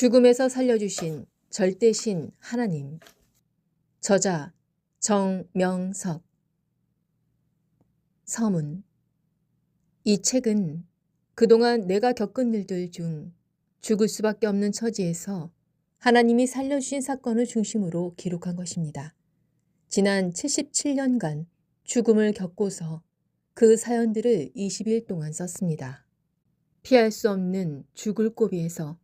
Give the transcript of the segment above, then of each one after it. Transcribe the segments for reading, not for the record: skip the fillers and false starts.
죽음에서 살려주신 절대신 하나님. 저자 정명석. 서문. 이 책은 그동안 내가 겪은 일들 중 죽을 수밖에 없는 처지에서 하나님이 살려주신 사건을 중심으로 기록한 것입니다. 지난 77년간 죽음을 겪고서 그 사연들을 20일 동안 썼습니다. 피할 수 없는 죽을 고비에서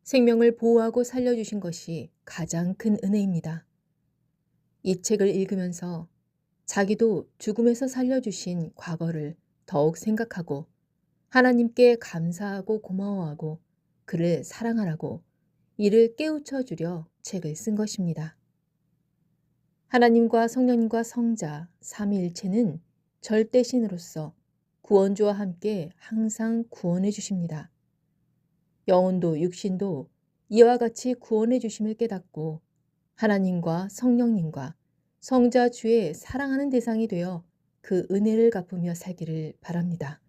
생명을 보호하고 살려주신 것이 가장 큰 은혜입니다. 이 책을 읽으면서 자기도 죽음에서 살려주신 과거를 더욱 생각하고 하나님께 감사하고 고마워하고 그를 사랑하라고 이를 깨우쳐 주려 책을 쓴 것입니다. 하나님과 성령님과 성자 삼위일체는 절대신으로서 구원주와 함께 항상 구원해 주십니다. 영혼도 육신도 이와 같이 구원해 주심을 깨닫고 하나님과 성령님과 성자 주의 사랑하는 대상이 되어 그 은혜를 갚으며 살기를 바랍니다.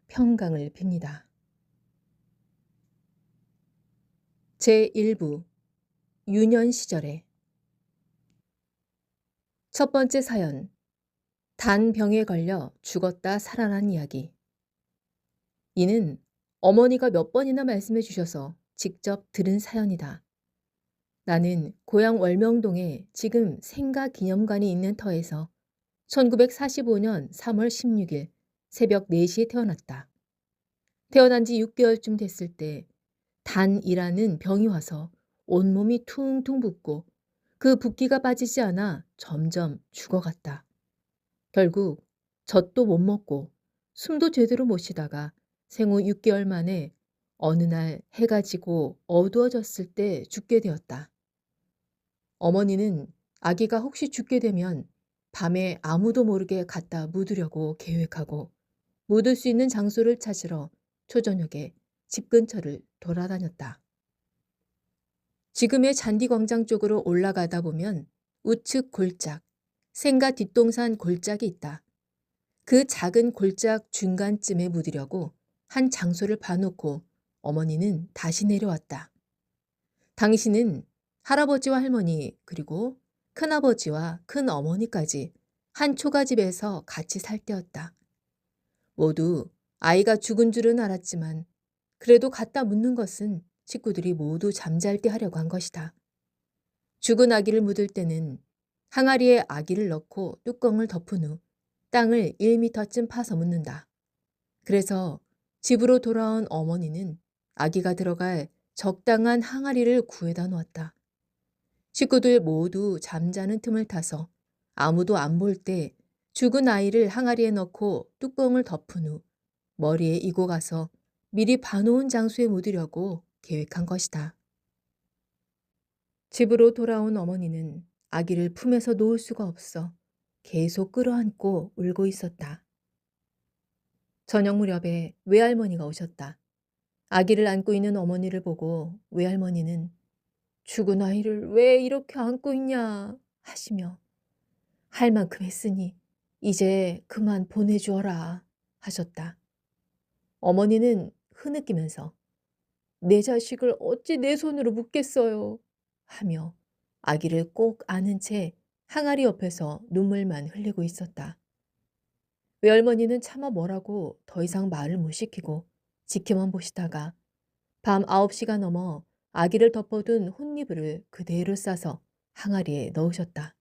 평강을 빕니다. 제1부 유년 시절에. 첫 번째 사연. 단병에 걸려 죽었다 살아난 이야기. 이는 어머니가 몇 번이나 말씀해 주셔서 직접 들은 사연이다. 나는 고향 월명동에 지금 생가기념관이 있는 터에서 1945년 3월 16일 새벽 4시에 태어났다. 태어난 지 6개월쯤 됐을 때 단이라는 병이 와서 온몸이 퉁퉁 붓고 그 붓기가 빠지지 않아 점점 죽어갔다. 결국 젖도 못 먹고 숨도 제대로 못 쉬다가 생후 6개월 만에 어느 날 해가 지고 어두워졌을 때 죽게 되었다. 어머니는 아기가 혹시 죽게 되면 밤에 아무도 모르게 갖다 묻으려고 계획하고 묻을 수 있는 장소를 찾으러 초저녁에 집 근처를 돌아다녔다. 지금의 잔디광장 쪽으로 올라가다 보면 우측 골짝, 생가 뒷동산 골짝이 있다. 그 작은 골짝 중간쯤에 묻으려고 한 장소를 봐놓고 어머니는 다시 내려왔다. 당신은 할아버지와 할머니 그리고 큰아버지와 큰어머니까지 한 초가집에서 같이 살 때였다. 모두 아이가 죽은 줄은 알았지만 그래도 갖다 묻는 것은 식구들이 모두 잠잘 때 하려고 한 것이다. 죽은 아기를 묻을 때는 항아리에 아기를 넣고 뚜껑을 덮은 후 땅을 1m쯤 파서 묻는다. 그래서 집으로 돌아온 어머니는 아기가 들어갈 적당한 항아리를 구해다 놓았다. 식구들 모두 잠자는 틈을 타서 아무도 안 볼 때 죽은 아이를 항아리에 넣고 뚜껑을 덮은 후 머리에 이고 가서 미리 봐놓은 장소에 묻으려고 계획한 것이다. 집으로 돌아온 어머니는 아기를 품에서 놓을 수가 없어 계속 끌어안고 울고 있었다. 저녁 무렵에 외할머니가 오셨다. 아기를 안고 있는 어머니를 보고 외할머니는 죽은 아이를 왜 이렇게 안고 있냐 하시며 할 만큼 했으니 이제 그만 보내주어라 하셨다. 어머니는 흐느끼면서 내 자식을 어찌 내 손으로 묻겠어요 하며 아기를 꼭 안은 채 항아리 옆에서 눈물만 흘리고 있었다. 외할머니는 차마 뭐라고 더 이상 말을 못 시키고 지켜만 보시다가 밤 9시가 넘어 아기를 덮어둔 혼이불을 그대로 싸서 항아리에 넣으셨다.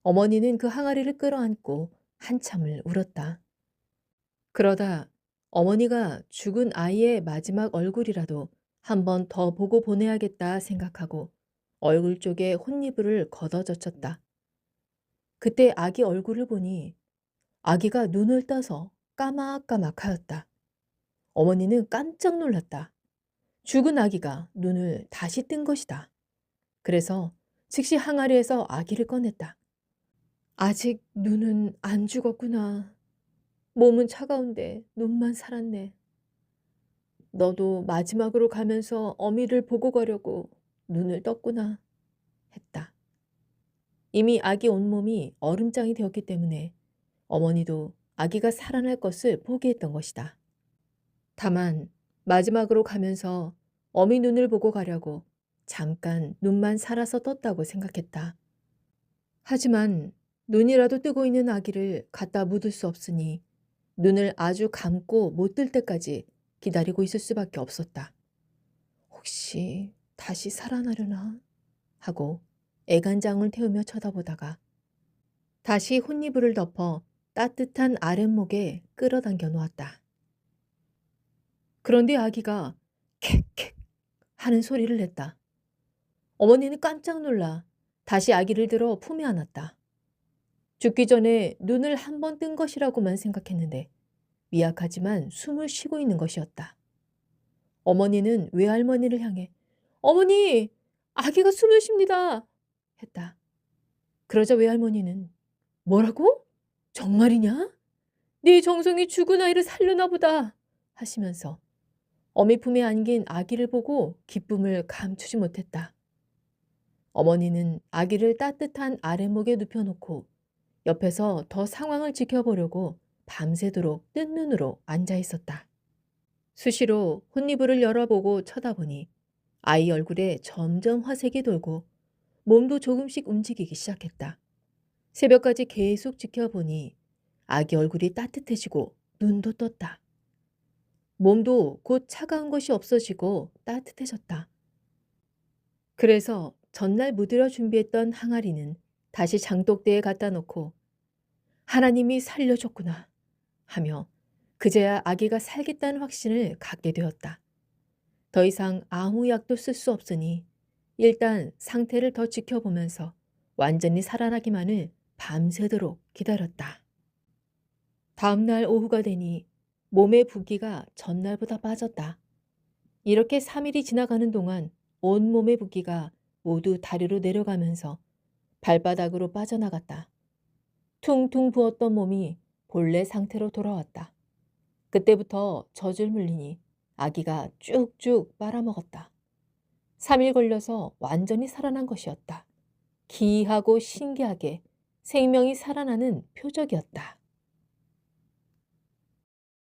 어머니는 그 항아리를 끌어안고 한참을 울었다. 그러다 어머니가 죽은 아이의 마지막 얼굴이라도 한 번 더 보고 보내야겠다 생각하고 얼굴 쪽에 혼이불을 걷어젖혔다. 그때 아기 얼굴을 보니 아기가 눈을 떠서 까맣까맣하였다. 어머니는 깜짝 놀랐다. 죽은 아기가 눈을 다시 뜬 것이다. 그래서 즉시 항아리에서 아기를 꺼냈다. 아직 눈은 안 죽었구나. 몸은 차가운데 눈만 살았네. 너도 마지막으로 가면서 어미를 보고 가려고 눈을 떴구나 했다. 이미 아기 온몸이 얼음장이 되었기 때문에 어머니도 아기가 살아날 것을 포기했던 것이다. 다만 마지막으로 가면서 어미 눈을 보고 가려고 잠깐 눈만 살아서 떴다고 생각했다. 하지만 눈이라도 뜨고 있는 아기를 갖다 묻을 수 없으니 눈을 아주 감고 못 뜰 때까지 기다리고 있을 수밖에 없었다. 혹시 다시 살아나려나 하고 애간장을 태우며 쳐다보다가 다시 혼이불을 덮어 따뜻한 아랫목에 끌어당겨 놓았다. 그런데 아기가 캑캑 하는 소리를 냈다. 어머니는 깜짝 놀라 다시 아기를 들어 품에 안았다. 죽기 전에 눈을 한 번 뜬 것이라고만 생각했는데 미약하지만 숨을 쉬고 있는 것이었다. 어머니는 외할머니를 향해 어머니! 아기가 숨을 쉽니다! 했다. 그러자 외할머니는 뭐라고? 정말이냐? 네 정성이 죽은 아이를 살려나 보다 하시면서 어미 품에 안긴 아기를 보고 기쁨을 감추지 못했다. 어머니는 아기를 따뜻한 아랫목에 눕혀놓고 옆에서 더 상황을 지켜보려고 밤새도록 뜬 눈으로 앉아 있었다. 수시로 혼이불을 열어보고 쳐다보니 아이 얼굴에 점점 화색이 돌고 몸도 조금씩 움직이기 시작했다. 새벽까지 계속 지켜보니 아기 얼굴이 따뜻해지고 눈도 떴다. 몸도 곧 차가운 것이 없어지고 따뜻해졌다. 그래서 전날 묻으려 준비했던 항아리는 다시 장독대에 갖다 놓고 하나님이 살려줬구나 하며 그제야 아기가 살겠다는 확신을 갖게 되었다. 더 이상 아무 약도 쓸 수 없으니 일단 상태를 더 지켜보면서 완전히 살아나기만을 밤새도록 기다렸다. 다음날 오후가 되니 몸의 붓기가 전날보다 빠졌다. 이렇게 3일이 지나가는 동안 온몸의 붓기가 모두 다리로 내려가면서 발바닥으로 빠져나갔다. 퉁퉁 부었던 몸이 본래 상태로 돌아왔다. 그때부터 젖을 물리니 아기가 쭉쭉 빨아먹었다. 3일 걸려서 완전히 살아난 것이었다. 기이하고 신기하게 생명이 살아나는 표적이었다.